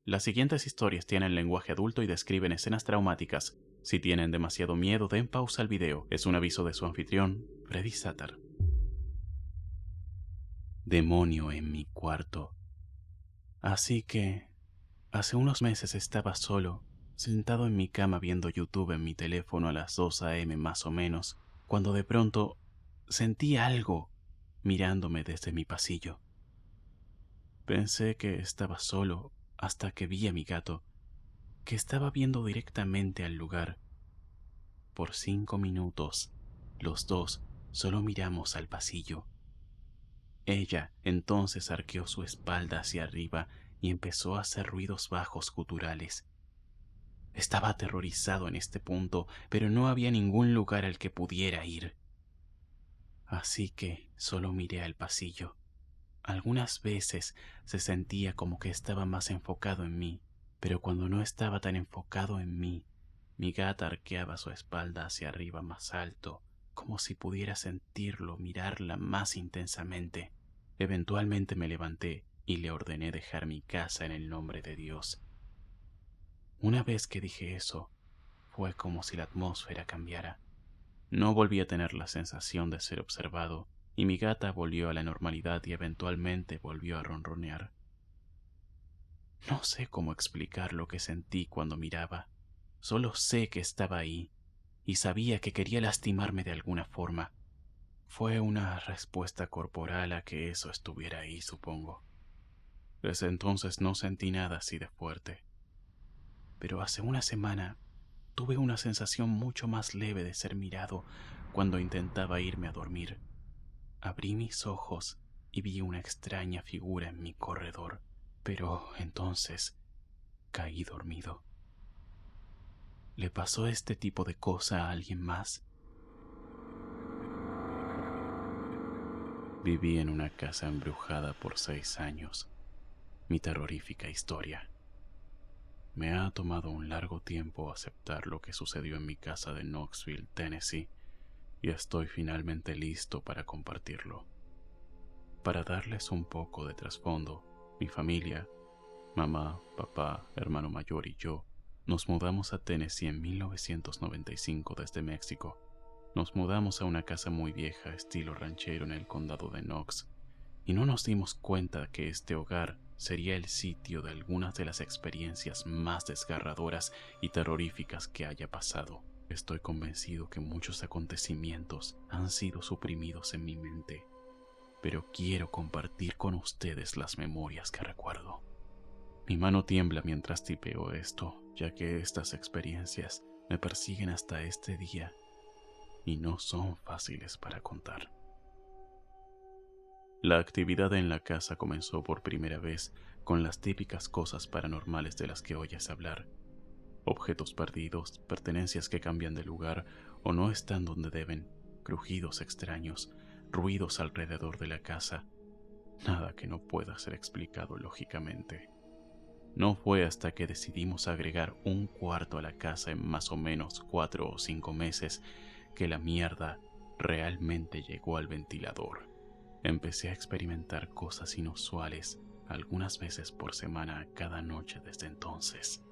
Las siguientes historias tienen lenguaje adulto y describen escenas traumáticas. Si tienen demasiado miedo, den pausa al video. Es un aviso de su anfitrión, Freddy Satter. Demonio en mi cuarto. Así que, hace unos meses estaba solo, sentado en mi cama viendo YouTube en mi teléfono a las 2 a.m. más o menos, cuando de pronto sentí algo mirándome desde mi pasillo. Pensé que estaba solo hasta que vi a mi gato, que estaba viendo directamente al lugar. Por 5 minutos, los dos solo miramos al pasillo. Ella entonces arqueó su espalda hacia arriba y empezó a hacer ruidos bajos guturales. Estaba aterrorizado en este punto, pero no había ningún lugar al que pudiera ir. Así que solo miré al pasillo. Algunas veces se sentía como que estaba más enfocado en mí, pero cuando no estaba tan enfocado en mí, mi gata arqueaba su espalda hacia arriba más alto, como si pudiera sentirlo, mirarla más intensamente. Eventualmente me levanté y le ordené dejar mi casa en el nombre de Dios. Una vez que dije eso, fue como si la atmósfera cambiara. No volví a tener la sensación de ser observado, y mi gata volvió a la normalidad y eventualmente volvió a ronronear. No sé cómo explicar lo que sentí cuando miraba. Solo sé que estaba ahí, y sabía que quería lastimarme de alguna forma. Fue una respuesta corporal a que eso estuviera ahí, supongo. Desde entonces no sentí nada así de fuerte. Pero hace una semana tuve una sensación mucho más leve de ser mirado cuando intentaba irme a dormir. Abrí mis ojos y vi una extraña figura en mi corredor, pero entonces caí dormido. ¿Le pasó este tipo de cosa a alguien más? Viví en una casa embrujada por 6 años. Mi terrorífica historia. Me ha tomado un largo tiempo aceptar lo que sucedió en mi casa de Knoxville, Tennessee, y estoy finalmente listo para compartirlo. Para darles un poco de trasfondo, mi familia, mamá, papá, hermano mayor y yo, nos mudamos a Tennessee en 1995 desde México. Nos mudamos a una casa muy vieja, estilo ranchero en el condado de Knox, y no nos dimos cuenta que este hogar sería el sitio de algunas de las experiencias más desgarradoras y terroríficas que haya pasado. Estoy convencido que muchos acontecimientos han sido suprimidos en mi mente, pero quiero compartir con ustedes las memorias que recuerdo. Mi mano tiembla mientras tipeo esto, ya que estas experiencias me persiguen hasta este día y no son fáciles para contar. La actividad en la casa comenzó por primera vez con las típicas cosas paranormales de las que oyes hablar. Objetos perdidos, pertenencias que cambian de lugar o no están donde deben, crujidos extraños, ruidos alrededor de la casa. Nada que no pueda ser explicado lógicamente. No fue hasta que decidimos agregar un cuarto a la casa en más o menos 4 o 5 meses que la mierda realmente llegó al ventilador. Empecé a experimentar cosas inusuales, algunas veces por semana cada noche desde entonces.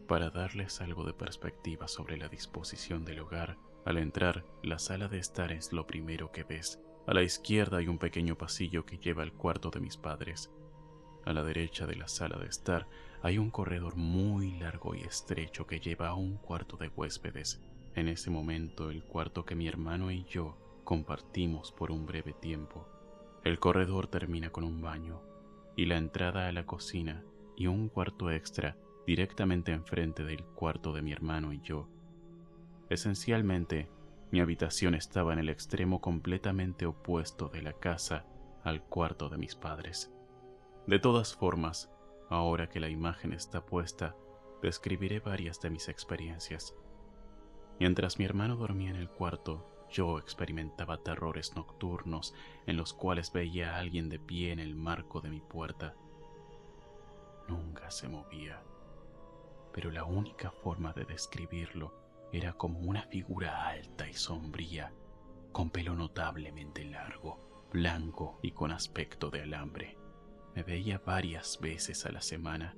Para darles algo de perspectiva sobre la disposición del hogar, al entrar, la sala de estar es lo primero que ves. A la izquierda hay un pequeño pasillo que lleva al cuarto de mis padres. A la derecha de la sala de estar hay un corredor muy largo y estrecho que lleva a un cuarto de huéspedes. En ese momento, el cuarto que mi hermano y yo compartimos por un breve tiempo. El corredor termina con un baño y la entrada a la cocina y un cuarto extra directamente enfrente del cuarto de mi hermano y yo. Esencialmente, mi habitación estaba en el extremo completamente opuesto de la casa al cuarto de mis padres. De todas formas, ahora que la imagen está puesta, describiré varias de mis experiencias. Mientras mi hermano dormía en el cuarto, yo experimentaba terrores nocturnos en los cuales veía a alguien de pie en el marco de mi puerta. Nunca se movía, pero la única forma de describirlo era como una figura alta y sombría, con pelo notablemente largo, blanco y con aspecto de alambre. Me veía varias veces a la semana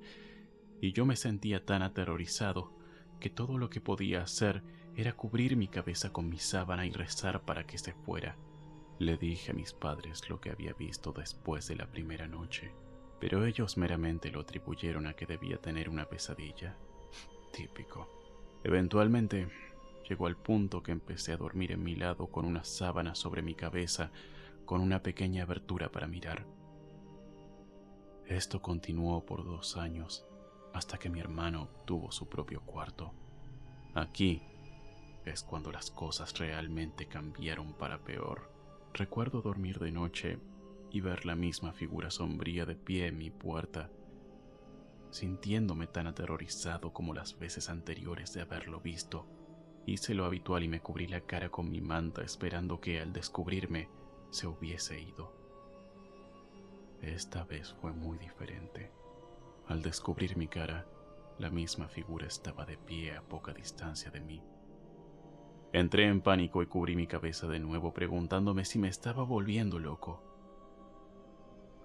y yo me sentía tan aterrorizado que todo lo que podía hacer era cubrir mi cabeza con mi sábana y rezar para que se fuera. Le dije a mis padres lo que había visto después de la primera noche, pero ellos meramente lo atribuyeron a que debía tener una pesadilla. Típico. Eventualmente, llegó al punto que empecé a dormir en mi lado con una sábana sobre mi cabeza, con una pequeña abertura para mirar. Esto continuó por 2 años, hasta que mi hermano obtuvo su propio cuarto. Aquí es cuando las cosas realmente cambiaron para peor. Recuerdo dormir de noche y ver la misma figura sombría de pie en mi puerta, sintiéndome tan aterrorizado como las veces anteriores de haberlo visto. Hice lo habitual y me cubrí la cara con mi manta esperando que al descubrirme se hubiese ido. Esta vez fue muy diferente. Al descubrir mi cara, la misma figura estaba de pie a poca distancia de mí. Entré en pánico y cubrí mi cabeza de nuevo preguntándome si me estaba volviendo loco.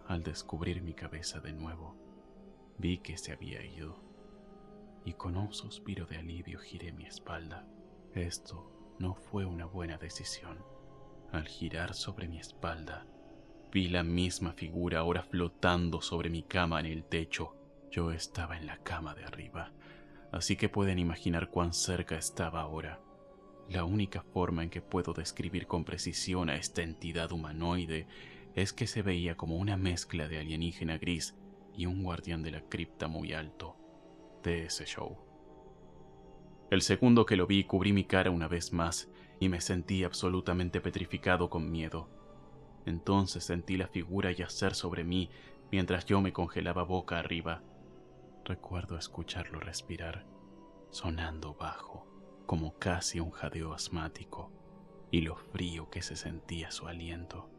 Al descubrir mi cabeza de nuevo, vi que se había ido y con un suspiro de alivio giré mi espalda. Esto no fue una buena decisión. Al girar sobre mi espalda, vi la misma figura ahora flotando sobre mi cama en el techo. Yo estaba en la cama de arriba, así que pueden imaginar cuán cerca estaba ahora. La única forma en que puedo describir con precisión a esta entidad humanoide es que se veía como una mezcla de alienígena gris y un guardián de la cripta muy alto. De ese show. El segundo que lo vi, cubrí mi cara una vez más y me sentí absolutamente petrificado con miedo. Entonces sentí la figura yacer sobre mí mientras yo me congelaba boca arriba. Recuerdo escucharlo respirar, sonando bajo, como casi un jadeo asmático, y lo frío que se sentía su aliento.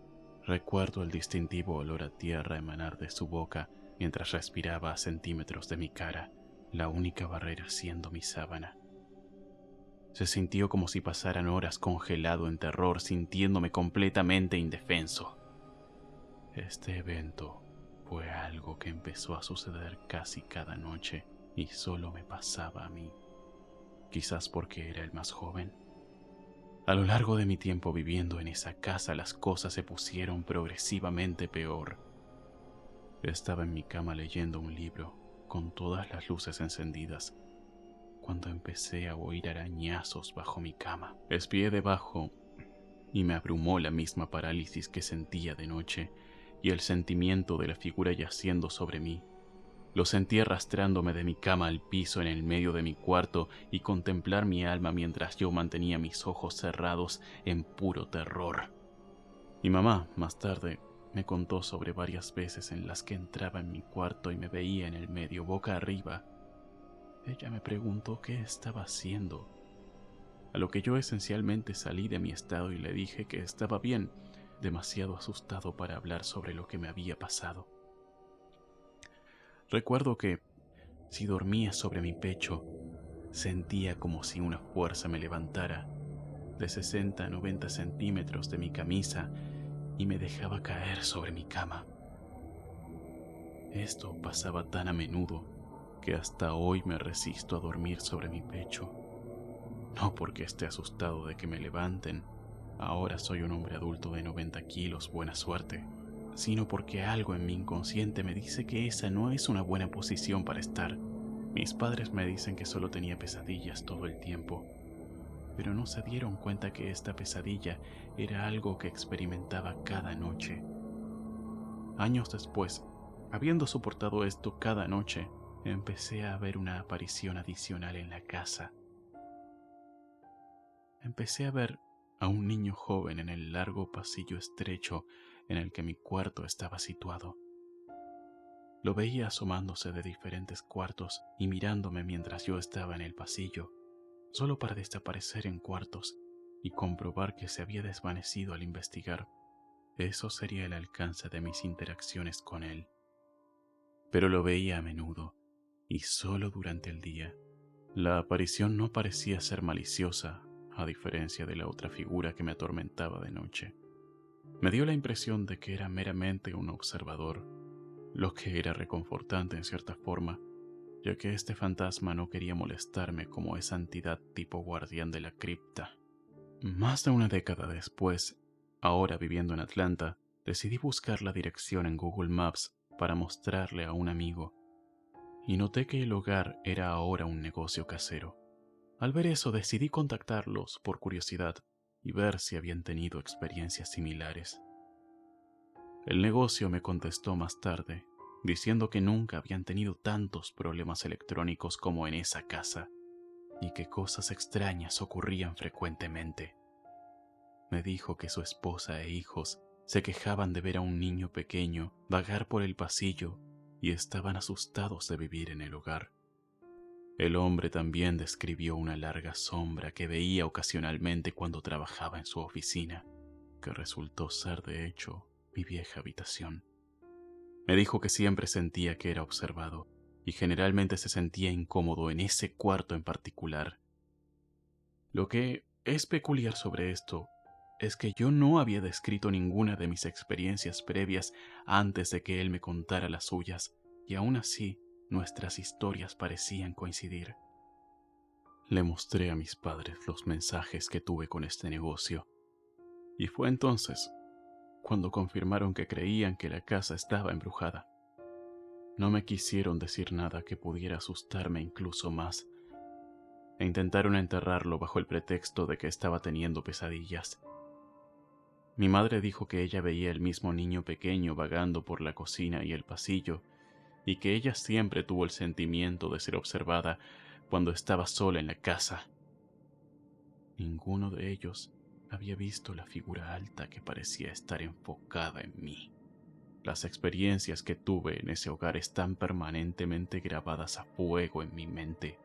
Recuerdo el distintivo olor a tierra emanar de su boca mientras respiraba a centímetros de mi cara, la única barrera siendo mi sábana. Se sintió como si pasaran horas congelado en terror, sintiéndome completamente indefenso. Este evento fue algo que empezó a suceder casi cada noche y solo me pasaba a mí, quizás porque era el más joven. A lo largo de mi tiempo viviendo en esa casa, las cosas se pusieron progresivamente peor. Estaba en mi cama leyendo un libro, con todas las luces encendidas, cuando empecé a oír arañazos bajo mi cama. Espié debajo y me abrumó la misma parálisis que sentía de noche y el sentimiento de la figura yaciendo sobre mí. Lo sentí arrastrándome de mi cama al piso en el medio de mi cuarto y contemplar mi alma mientras yo mantenía mis ojos cerrados en puro terror. Mi mamá, más tarde, me contó sobre varias veces en las que entraba en mi cuarto y me veía en el medio, boca arriba. Ella me preguntó qué estaba haciendo, a lo que yo esencialmente salí de mi estado y le dije que estaba bien, demasiado asustado para hablar sobre lo que me había pasado. Recuerdo que, si dormía sobre mi pecho, sentía como si una fuerza me levantara de 60 a 90 centímetros de mi camisa y me dejaba caer sobre mi cama. Esto pasaba tan a menudo que hasta hoy me resisto a dormir sobre mi pecho. No porque esté asustado de que me levanten, ahora soy un hombre adulto de 90 kilos, buena suerte, sino porque algo en mi inconsciente me dice que esa no es una buena posición para estar. Mis padres me dicen que solo tenía pesadillas todo el tiempo, pero no se dieron cuenta que esta pesadilla era algo que experimentaba cada noche. Años después, habiendo soportado esto cada noche, empecé a ver una aparición adicional en la casa. Empecé a ver a un niño joven en el largo pasillo estrecho en el que mi cuarto estaba situado. Lo veía asomándose de diferentes cuartos y mirándome mientras yo estaba en el pasillo, solo para desaparecer en cuartos y comprobar que se había desvanecido al investigar. Eso sería el alcance de mis interacciones con él. Pero lo veía a menudo y solo durante el día. La aparición no parecía ser maliciosa, a diferencia de la otra figura que me atormentaba de noche. Me dio la impresión de que era meramente un observador, lo que era reconfortante en cierta forma. ya que este fantasma no quería molestarme como esa entidad tipo guardián de la cripta. Más de una década después, ahora viviendo en Atlanta, decidí buscar la dirección en Google Maps para mostrarle a un amigo, y noté que el hogar era ahora un negocio casero. Al ver eso decidí contactarlos por curiosidad y ver si habían tenido experiencias similares. El negocio me contestó más tarde, diciendo que nunca habían tenido tantos problemas electrónicos como en esa casa, y que cosas extrañas ocurrían frecuentemente. Me dijo que su esposa e hijos se quejaban de ver a un niño pequeño vagar por el pasillo y estaban asustados de vivir en el hogar. El hombre también describió una larga sombra que veía ocasionalmente cuando trabajaba en su oficina, que resultó ser de hecho mi vieja habitación. Me dijo que siempre sentía que era observado y generalmente se sentía incómodo en ese cuarto en particular. Lo que es peculiar sobre esto es que yo no había descrito ninguna de mis experiencias previas antes de que él me contara las suyas, y aún así nuestras historias parecían coincidir. Le mostré a mis padres los mensajes que tuve con este negocio, y fue entonces cuando confirmaron que creían que la casa estaba embrujada. No me quisieron decir nada que pudiera asustarme incluso más, e intentaron enterrarlo bajo el pretexto de que estaba teniendo pesadillas. Mi madre dijo que ella veía el mismo niño pequeño vagando por la cocina y el pasillo, y que ella siempre tuvo el sentimiento de ser observada cuando estaba sola en la casa. Ninguno de ellos había visto la figura alta que parecía estar enfocada en mí. Las experiencias que tuve en ese hogar están permanentemente grabadas a fuego en mi mente,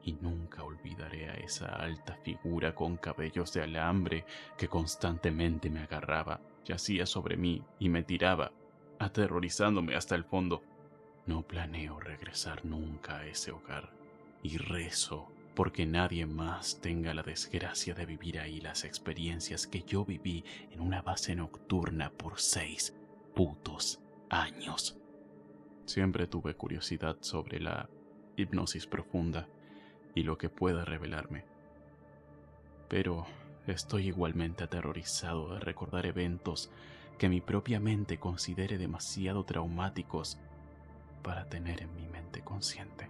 y nunca olvidaré a esa alta figura con cabellos de alambre que constantemente me agarraba, yacía sobre mí y me tiraba, aterrorizándome hasta el fondo. No planeo regresar nunca a ese hogar, y rezo porque nadie más tenga la desgracia de vivir ahí las experiencias que yo viví en una base nocturna por 6 putos años. Siempre tuve curiosidad sobre la hipnosis profunda y lo que pueda revelarme, pero estoy igualmente aterrorizado de recordar eventos que mi propia mente considere demasiado traumáticos para tener en mi mente consciente.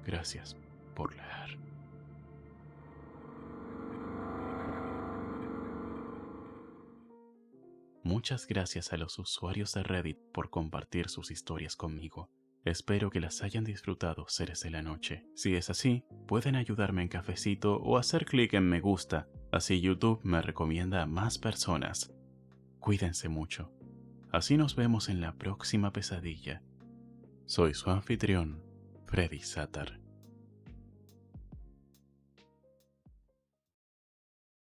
Gracias por leer. Muchas gracias a los usuarios de Reddit por compartir sus historias conmigo. Espero que las hayan disfrutado, seres de la noche. Si es así, pueden ayudarme en Cafecito o hacer clic en me gusta, así YouTube me recomienda a más personas. Cuídense mucho. Así nos vemos en la próxima pesadilla. Soy su anfitrión, Freddy Satar.